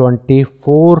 24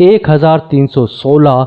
1316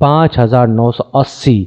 5980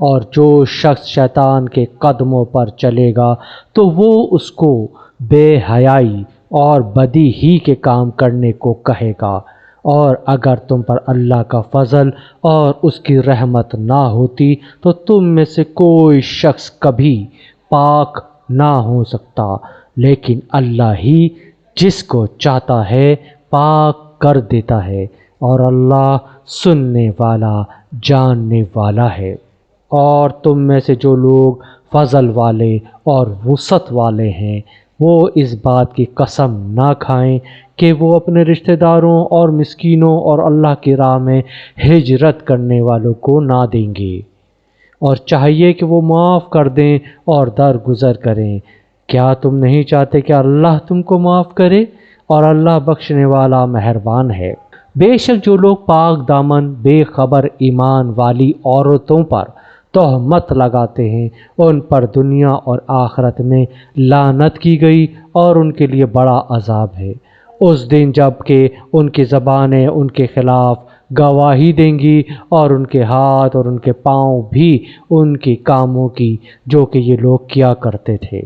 اور جو شخص شیطان کے قدموں پر چلے گا تو وہ اس کو بے حیائی اور بدی ہی کے کام کرنے کو کہے گا، اور اگر تم پر اللہ کا فضل اور اس کی رحمت نہ ہوتی تو تم میں سے کوئی شخص کبھی پاک نہ ہو سکتا، لیکن اللہ ہی جس کو چاہتا ہے پاک کر دیتا ہے، اور اللہ سننے والا جاننے والا ہے۔ اور تم میں سے جو لوگ فضل والے اور وسعت والے ہیں وہ اس بات کی قسم نہ کھائیں کہ وہ اپنے رشتہ داروں اور مسکینوں اور اللہ کی راہ میں ہجرت کرنے والوں کو نہ دیں گے، اور چاہیے کہ وہ معاف کر دیں اور درگزر کریں۔ کیا تم نہیں چاہتے کہ اللہ تم کو معاف کرے؟ اور اللہ بخشنے والا مہربان ہے۔ بے شک جو لوگ پاک دامن بے خبر ایمان والی عورتوں پر تہمت لگاتے ہیں ان پر دنیا اور آخرت میں لعنت کی گئی اور ان کے لیے بڑا عذاب ہے۔ اس دن جب کہ ان کی زبانیں ان کے خلاف گواہی دیں گی اور ان کے ہاتھ اور ان کے پاؤں بھی ان کے کاموں کی جو کہ یہ لوگ کیا کرتے تھے۔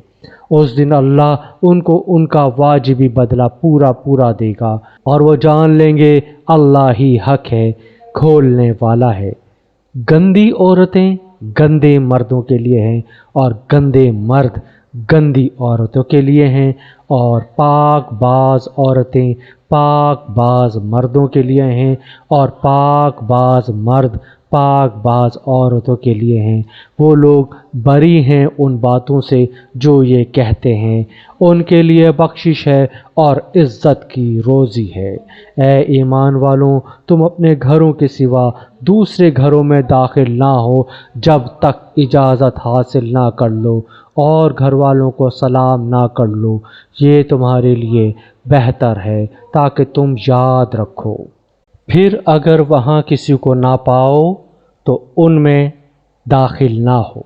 اس دن اللہ ان کو ان کا واجبی بدلہ پورا پورا دے گا، اور وہ جان لیں گے اللہ ہی حق ہے، کھولنے والا ہے۔ گندی عورتیں گندے مردوں کے لیے ہیں، اور گندے مرد گندی عورتوں کے لیے ہیں، اور پاک باز عورتیں پاک باز مردوں کے لیے ہیں، اور پاک باز مرد پاک باز عورتوں کے لیے ہیں۔ وہ لوگ بری ہیں ان باتوں سے جو یہ کہتے ہیں، ان کے لیے بخشش ہے اور عزت کی روزی ہے۔ اے ایمان والوں، تم اپنے گھروں کے سوا دوسرے گھروں میں داخل نہ ہو جب تک اجازت حاصل نہ کر لو، اور گھر والوں کو سلام نہ کر لو، یہ تمہارے لیے بہتر ہے تاکہ تم یاد رکھو۔ پھر اگر وہاں کسی کو نہ پاؤ تو ان میں داخل نہ ہو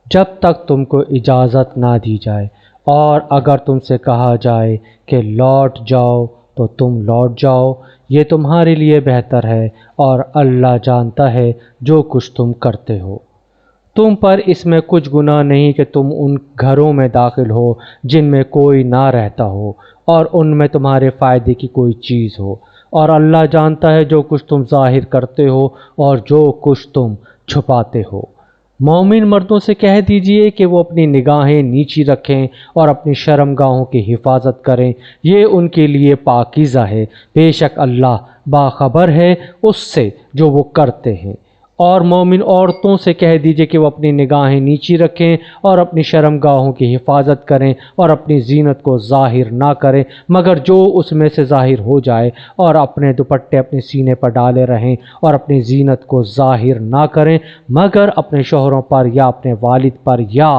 جب تک تم کو اجازت نہ دی جائے، اور اگر تم سے کہا جائے کہ لوٹ جاؤ تو تم لوٹ جاؤ، یہ تمہارے لیے بہتر ہے، اور اللہ جانتا ہے جو کچھ تم کرتے ہو۔ تم پر اس میں کچھ گناہ نہیں کہ تم ان گھروں میں داخل ہو جن میں کوئی نہ رہتا ہو اور ان میں تمہارے فائدے کی کوئی چیز ہو، اور اللہ جانتا ہے جو کچھ تم ظاہر کرتے ہو اور جو کچھ تم چھپاتے ہو۔ مومن مردوں سے کہہ دیجئے کہ وہ اپنی نگاہیں نیچی رکھیں اور اپنی شرمگاہوں کی حفاظت کریں، یہ ان کے لیے پاکیزہ ہے، بے شک اللہ باخبر ہے اس سے جو وہ کرتے ہیں۔ اور مومن عورتوں سے کہہ دیجئے کہ وہ اپنی نگاہیں نیچی رکھیں اور اپنی شرمگاہوں کی حفاظت کریں اور اپنی زینت کو ظاہر نہ کریں مگر جو اس میں سے ظاہر ہو جائے، اور اپنے دوپٹے اپنے سینے پر ڈالے رہیں اور اپنی زینت کو ظاہر نہ کریں مگر اپنے شوہروں پر یا اپنے والد پر یا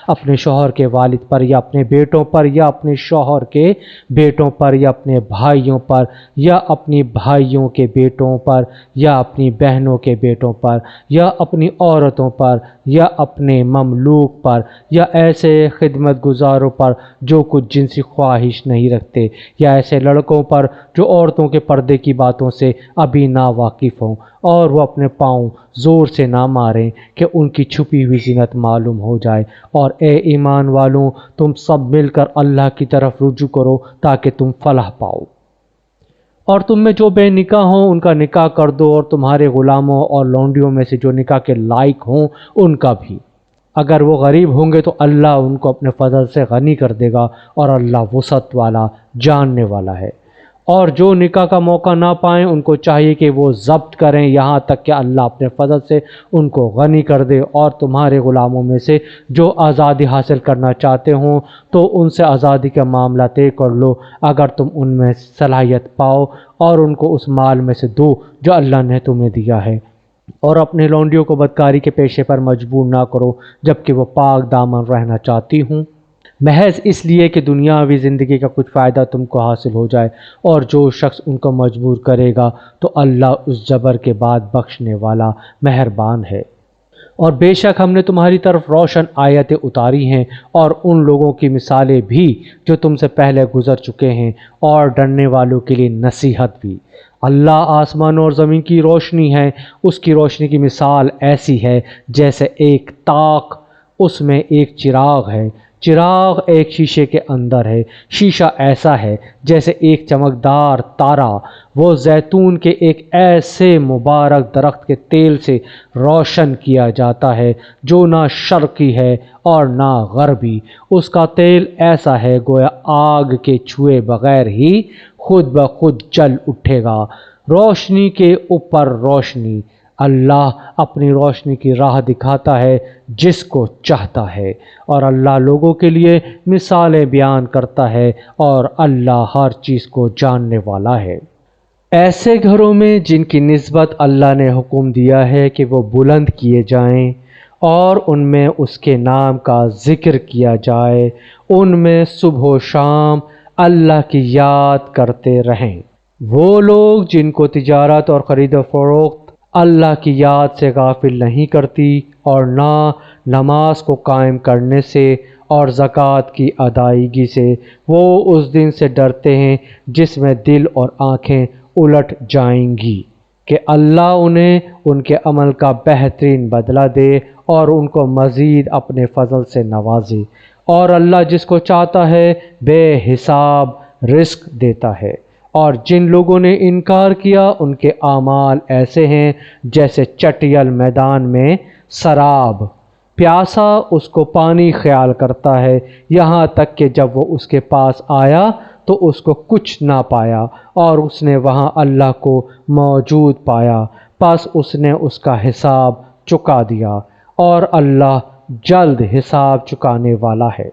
اپنے شوہر کے والد پر یا اپنے بیٹوں پر یا اپنے شوہر کے بیٹوں پر یا اپنے بھائیوں پر یا اپنی بھائیوں کے بیٹوں پر یا اپنی بہنوں کے بیٹوں پر یا اپنی عورتوں پر یا اپنے مملوک پر یا ایسے خدمت گزاروں پر جو کچھ جنسی خواہش نہیں رکھتے، یا ایسے لڑکوں پر جو عورتوں کے پردے کی باتوں سے ابھی نا واقف ہوں، اور وہ اپنے پاؤں زور سے نہ ماریں کہ ان کی چھپی ہوئی زینت معلوم ہو جائے۔ اور اے ایمان والوں، تم سب مل کر اللہ کی طرف رجوع کرو تاکہ تم فلاح پاؤ۔ اور تم میں جو بے نکاح ہوں ان کا نکاح کر دو، اور تمہارے غلاموں اور لونڈیوں میں سے جو نکاح کے لائق ہوں ان کا بھی۔ اگر وہ غریب ہوں گے تو اللہ ان کو اپنے فضل سے غنی کر دے گا، اور اللہ وسعت والا جاننے والا ہے۔ اور جو نکاح کا موقع نہ پائیں ان کو چاہیے کہ وہ ضبط کریں یہاں تک کہ اللہ اپنے فضل سے ان کو غنی کر دے، اور تمہارے غلاموں میں سے جو آزادی حاصل کرنا چاہتے ہوں تو ان سے آزادی کا معاملہ طے کر لو اگر تم ان میں صلاحیت پاؤ، اور ان کو اس مال میں سے دو جو اللہ نے تمہیں دیا ہے، اور اپنے لونڈیوں کو بدکاری کے پیشے پر مجبور نہ کرو جبکہ وہ پاک دامن رہنا چاہتی ہوں، محض اس لیے کہ دنیاوی زندگی کا کچھ فائدہ تم کو حاصل ہو جائے، اور جو شخص ان کو مجبور کرے گا تو اللہ اس جبر کے بعد بخشنے والا مہربان ہے۔ اور بے شک ہم نے تمہاری طرف روشن آیتیں اتاری ہیں اور ان لوگوں کی مثالیں بھی جو تم سے پہلے گزر چکے ہیں، اور ڈرنے والوں کے لیے نصیحت بھی۔ اللہ آسمان اور زمین کی روشنی ہے، اس کی روشنی کی مثال ایسی ہے جیسے ایک طاق، اس میں ایک چراغ ہے، چراغ ایک شیشے کے اندر ہے، شیشہ ایسا ہے جیسے ایک چمکدار تارا، وہ زیتون کے ایک ایسے مبارک درخت کے تیل سے روشن کیا جاتا ہے جو نہ شرقی ہے اور نہ غربی، اس کا تیل ایسا ہے گویا آگ کے چھوئے بغیر ہی خود بخود جل اٹھے گا، روشنی کے اوپر روشنی۔ اللہ اپنی روشنی کی راہ دکھاتا ہے جس کو چاہتا ہے، اور اللہ لوگوں کے لیے مثالیں بیان کرتا ہے، اور اللہ ہر چیز کو جاننے والا ہے۔ ایسے گھروں میں جن کی نسبت اللہ نے حکم دیا ہے کہ وہ بلند کیے جائیں اور ان میں اس کے نام کا ذکر کیا جائے، ان میں صبح و شام اللہ کی یاد کرتے رہیں۔ وہ لوگ جن کو تجارت اور خرید و فروخت اللہ کی یاد سے غافل نہیں کرتی، اور نہ نماز کو قائم کرنے سے اور زکوٰۃ کی ادائیگی سے، وہ اس دن سے ڈرتے ہیں جس میں دل اور آنکھیں الٹ جائیں گی، کہ اللہ انہیں ان کے عمل کا بہترین بدلہ دے اور ان کو مزید اپنے فضل سے نوازے، اور اللہ جس کو چاہتا ہے بے حساب رزق دیتا ہے۔ اور جن لوگوں نے انکار کیا ان کے اعمال ایسے ہیں جیسے چٹیل میدان میں سراب، پیاسا اس کو پانی خیال کرتا ہے، یہاں تک کہ جب وہ اس کے پاس آیا تو اس کو کچھ نہ پایا، اور اس نے وہاں اللہ کو موجود پایا، پس اس نے اس کا حساب چکا دیا، اور اللہ جلد حساب چکانے والا ہے۔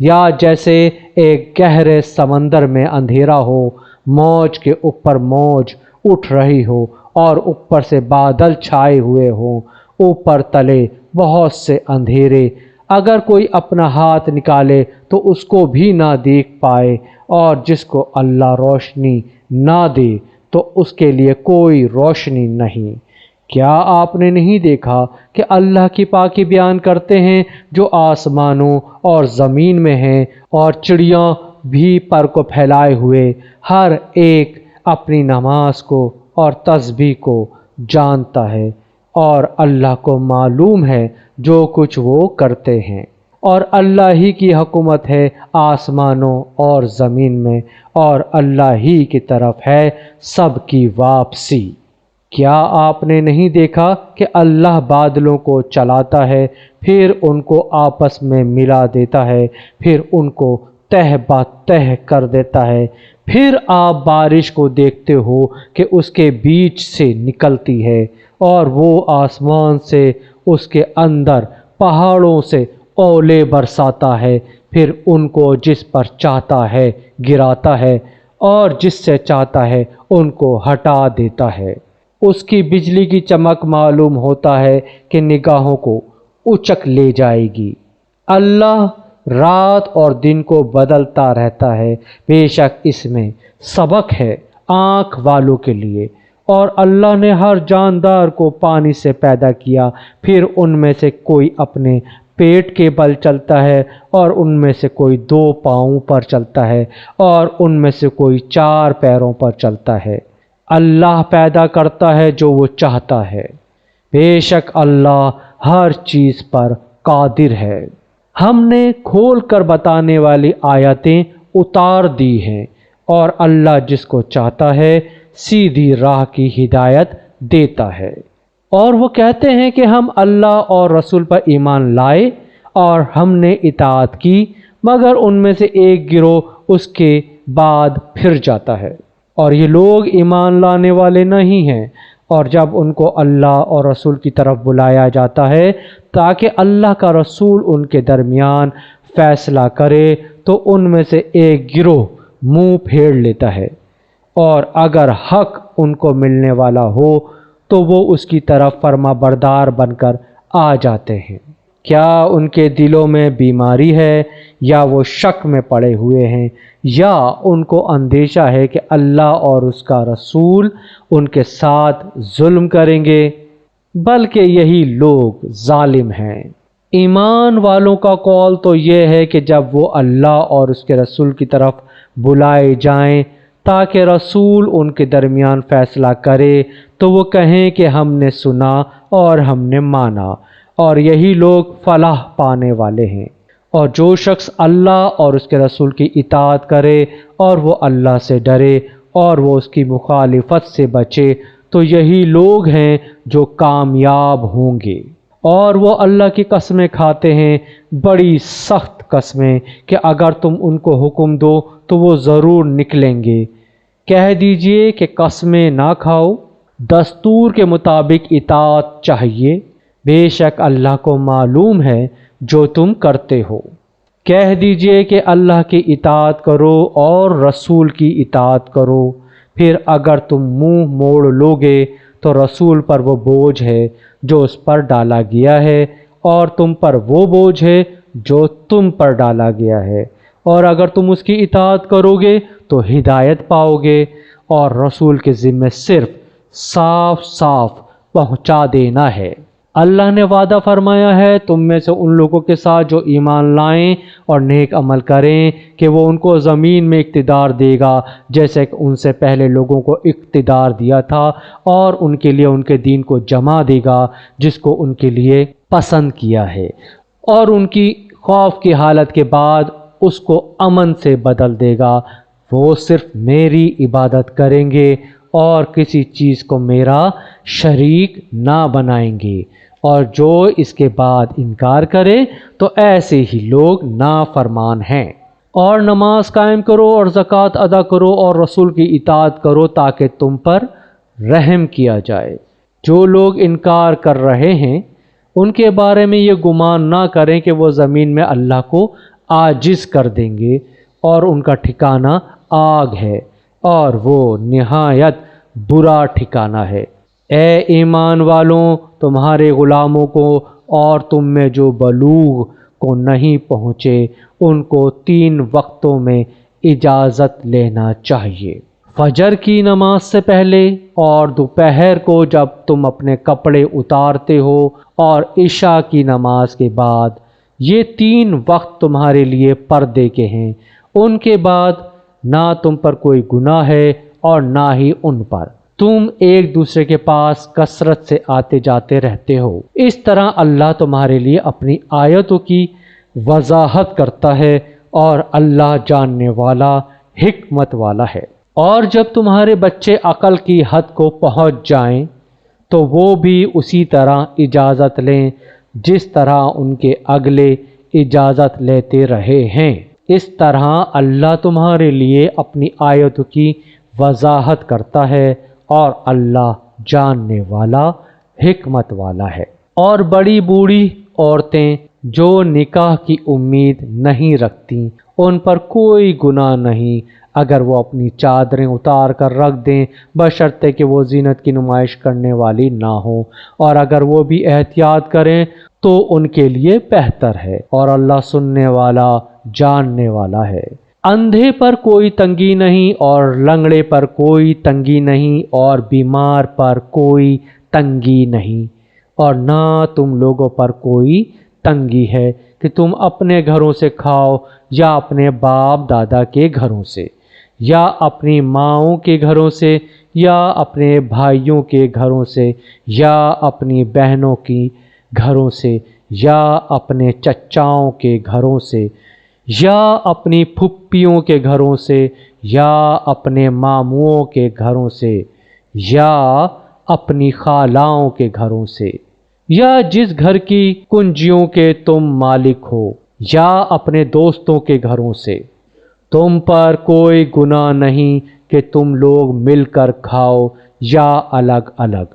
یا جیسے ایک گہرے سمندر میں اندھیرا ہو، موج کے اوپر موج اٹھ رہی ہو اور اوپر سے بادل چھائے ہوئے ہوں، اوپر تلے بہت سے اندھیرے، اگر کوئی اپنا ہاتھ نکالے تو اس کو بھی نہ دیکھ پائے، اور جس کو اللہ روشنی نہ دے تو اس کے لیے کوئی روشنی نہیں۔ کیا آپ نے نہیں دیکھا کہ اللہ کی پاکی بیان کرتے ہیں جو آسمانوں اور زمین میں ہیں، اور چڑیاں بھی پر کو پھیلائے ہوئے، ہر ایک اپنی نماز کو اور تسبیح کو جانتا ہے، اور اللہ کو معلوم ہے جو کچھ وہ کرتے ہیں، اور اللہ ہی کی حکومت ہے آسمانوں اور زمین میں، اور اللہ ہی کی طرف ہے سب کی واپسی۔ کیا آپ نے نہیں دیکھا کہ اللہ بادلوں کو چلاتا ہے، پھر ان کو آپس میں ملا دیتا ہے، پھر ان کو تہہ با تہہ کر دیتا ہے، پھر آپ بارش کو دیکھتے ہو کہ اس کے بیچ سے نکلتی ہے، اور وہ آسمان سے اس کے اندر پہاڑوں سے اولے برساتا ہے، پھر ان کو جس پر چاہتا ہے گراتا ہے، اور جس سے چاہتا ہے ان کو ہٹا دیتا ہے۔ اس کی بجلی کی چمک معلوم ہوتا ہے کہ نگاہوں کو اچک لے جائے گی۔ اللہ رات اور دن کو بدلتا رہتا ہے، بے شک اس میں سبق ہے آنکھ والوں کے لیے۔ اور اللہ نے ہر جاندار کو پانی سے پیدا کیا، پھر ان میں سے کوئی اپنے پیٹ کے بل چلتا ہے، اور ان میں سے کوئی 2 پاؤں پر چلتا ہے، اور ان میں سے کوئی 4 پیروں پر چلتا ہے۔ اللہ پیدا کرتا ہے جو وہ چاہتا ہے، بے شک اللہ ہر چیز پر قادر ہے۔ ہم نے کھول کر بتانے والی آیتیں اتار دی ہیں، اور اللہ جس کو چاہتا ہے سیدھی راہ کی ہدایت دیتا ہے۔ اور وہ کہتے ہیں کہ ہم اللہ اور رسول پر ایمان لائے اور ہم نے اطاعت کی، مگر ان میں سے ایک گروہ اس کے بعد پھر جاتا ہے، اور یہ لوگ ایمان لانے والے نہیں ہیں، اور جب ان کو اللہ اور رسول کی طرف بلایا جاتا ہے تاکہ اللہ کا رسول ان کے درمیان فیصلہ کرے، تو ان میں سے ایک گروہ منہ پھیر لیتا ہے، اور اگر حق ان کو ملنے والا ہو تو وہ اس کی طرف فرما بردار بن کر آ جاتے ہیں۔ کیا ان کے دلوں میں بیماری ہے، یا وہ شک میں پڑے ہوئے ہیں، یا ان کو اندیشہ ہے کہ اللہ اور اس کا رسول ان کے ساتھ ظلم کریں گے؟ بلکہ یہی لوگ ظالم ہیں۔ ایمان والوں کا قول تو یہ ہے کہ جب وہ اللہ اور اس کے رسول کی طرف بلائے جائیں تاکہ رسول ان کے درمیان فیصلہ کرے تو وہ کہیں کہ ہم نے سنا اور ہم نے مانا، اور یہی لوگ فلاح پانے والے ہیں۔ اور جو شخص اللہ اور اس کے رسول کی اطاعت کرے اور وہ اللہ سے ڈرے اور وہ اس کی مخالفت سے بچے تو یہی لوگ ہیں جو کامیاب ہوں گے۔ اور وہ اللہ کی قسمیں کھاتے ہیں، بڑی سخت قسمیں، کہ اگر تم ان کو حکم دو تو وہ ضرور نکلیں گے۔ کہہ دیجئے کہ قسمیں نہ کھاؤ، دستور کے مطابق اطاعت چاہیے، بے شک اللہ کو معلوم ہے جو تم کرتے ہو۔ کہہ دیجئے کہ اللہ کی اطاعت کرو اور رسول کی اطاعت کرو، پھر اگر تم منہ موڑ لوگے تو رسول پر وہ بوجھ ہے جو اس پر ڈالا گیا ہے، اور تم پر وہ بوجھ ہے جو تم پر ڈالا گیا ہے، اور اگر تم اس کی اطاعت کرو گے تو ہدایت پاؤ گے، اور رسول کے ذمہ صرف صاف صاف پہنچا دینا ہے۔ اللہ نے وعدہ فرمایا ہے تم میں سے ان لوگوں کے ساتھ جو ایمان لائیں اور نیک عمل کریں کہ وہ ان کو زمین میں اقتدار دے گا جیسے کہ ان سے پہلے لوگوں کو اقتدار دیا تھا، اور ان کے لیے ان کے دین کو جمع دے گا جس کو ان کے لیے پسند کیا ہے، اور ان کی خوف کی حالت کے بعد اس کو امن سے بدل دے گا۔ وہ صرف میری عبادت کریں گے اور کسی چیز کو میرا شریک نہ بنائیں گے، اور جو اس کے بعد انکار کرے تو ایسے ہی لوگ نافرمان ہیں۔ اور نماز قائم کرو اور زکوٰۃ ادا کرو اور رسول کی اطاعت کرو تاکہ تم پر رحم کیا جائے۔ جو لوگ انکار کر رہے ہیں ان کے بارے میں یہ گمان نہ کریں کہ وہ زمین میں اللہ کو عاجز کر دیں گے، اور ان کا ٹھکانہ آگ ہے، اور وہ نہایت برا ٹھکانہ ہے۔ اے ایمان والوں، تمہارے غلاموں کو اور تم میں جو بلوغ کو نہیں پہنچے ان کو 3 وقتوں میں اجازت لینا چاہیے، فجر کی نماز سے پہلے، اور دوپہر کو جب تم اپنے کپڑے اتارتے ہو، اور عشاء کی نماز کے بعد۔ یہ 3 وقت تمہارے لیے پردے کے ہیں، ان کے بعد نہ تم پر کوئی گناہ ہے اور نہ ہی ان پر۔ تم ایک دوسرے کے پاس کثرت سے آتے جاتے رہتے ہو۔ اس طرح اللہ تمہارے لیے اپنی آیتوں کی وضاحت کرتا ہے، اور اللہ جاننے والا، حکمت والا ہے۔ اور جب تمہارے بچے عقل کی حد کو پہنچ جائیں تو وہ بھی اسی طرح اجازت لیں جس طرح ان کے اگلے اجازت لیتے رہے ہیں۔ اس طرح اللہ تمہارے لیے اپنی آیتوں کی وضاحت کرتا ہے، اور اللہ جاننے والا، حکمت والا ہے۔ اور بڑی بوڑھی عورتیں جو نکاح کی امید نہیں رکھتیں ان پر کوئی گناہ نہیں اگر وہ اپنی چادریں اتار کر رکھ دیں، بشرطے کہ وہ زینت کی نمائش کرنے والی نہ ہوں، اور اگر وہ بھی احتیاط کریں تو ان کے لیے بہتر ہے، اور اللہ سننے والا، جاننے والا ہے۔ اندھے پر کوئی تنگی نہیں اور لنگڑے پر کوئی تنگی نہیں اور بیمار پر کوئی تنگی نہیں، اور نہ تم لوگوں پر کوئی تنگی ہے کہ تم اپنے گھروں سے کھاؤ یا اپنے باپ دادا کے گھروں سے، یا اپنی ماؤں کے گھروں سے، یا اپنے بھائیوں کے گھروں سے، یا اپنی بہنوں کی گھروں سے، یا اپنے چچاؤں کے گھروں سے، یا اپنی پھپھیوں کے گھروں سے، یا اپنے ماموں کے گھروں سے، یا اپنی خالاؤں کے گھروں سے، یا جس گھر کی کنجیوں کے تم مالک ہو، یا اپنے دوستوں کے گھروں سے۔ تم پر کوئی گناہ نہیں کہ تم لوگ مل کر کھاؤ یا الگ الگ۔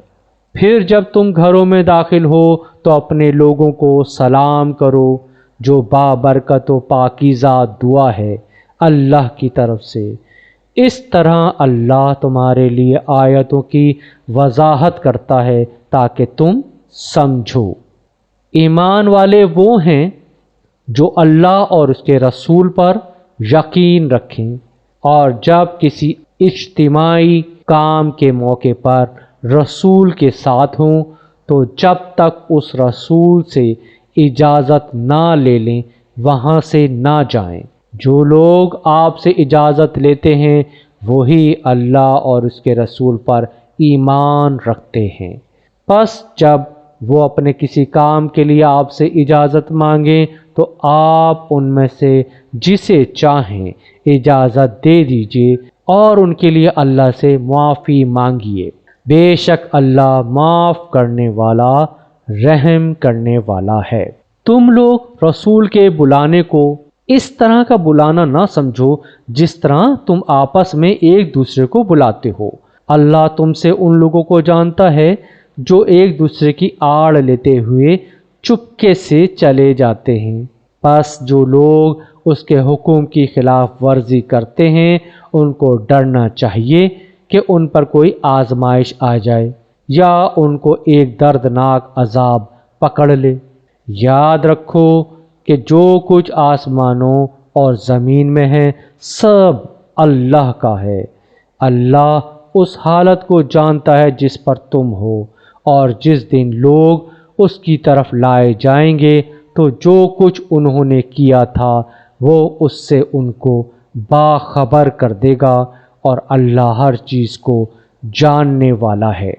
پھر جب تم گھروں میں داخل ہو تو اپنے لوگوں کو سلام کرو، جو بابرکت و پاکیزہ دعا ہے اللہ کی طرف سے۔ اس طرح اللہ تمہارے لیے آیتوں کی وضاحت کرتا ہے تاکہ تم سمجھو۔ ایمان والے وہ ہیں جو اللہ اور اس کے رسول پر یقین رکھیں، اور جب کسی اجتماعی کام کے موقع پر رسول کے ساتھ ہوں تو جب تک اس رسول سے اجازت نہ لے لیں وہاں سے نہ جائیں۔ جو لوگ آپ سے اجازت لیتے ہیں وہی اللہ اور اس کے رسول پر ایمان رکھتے ہیں۔ پس جب وہ اپنے کسی کام کے لیے آپ سے اجازت مانگیں تو آپ ان میں سے جسے چاہیں اجازت دے دیجیے اور ان کے لیے اللہ سے معافی مانگیے، بے شک اللہ معاف کرنے والا، رحم کرنے والا ہے۔ تم لوگ رسول کے بلانے کو اس طرح کا بلانا نہ سمجھو جس طرح تم آپس میں ایک دوسرے کو بلاتے ہو۔ اللہ تم سے ان لوگوں کو جانتا ہے جو ایک دوسرے کی آڑ لیتے ہوئے چپکے سے چلے جاتے ہیں۔ پس جو لوگ اس کے حکم کی خلاف ورزی کرتے ہیں ان کو ڈرنا چاہیے کہ ان پر کوئی آزمائش آ جائے یا ان کو ایک دردناک عذاب پکڑ لے۔ یاد رکھو کہ جو کچھ آسمانوں اور زمین میں ہے سب اللہ کا ہے۔ اللہ اس حالت کو جانتا ہے جس پر تم ہو، اور جس دن لوگ اس کی طرف لائے جائیں گے تو جو کچھ انہوں نے کیا تھا وہ اس سے ان کو باخبر کر دے گا، اور اللہ ہر چیز کو جاننے والا ہے۔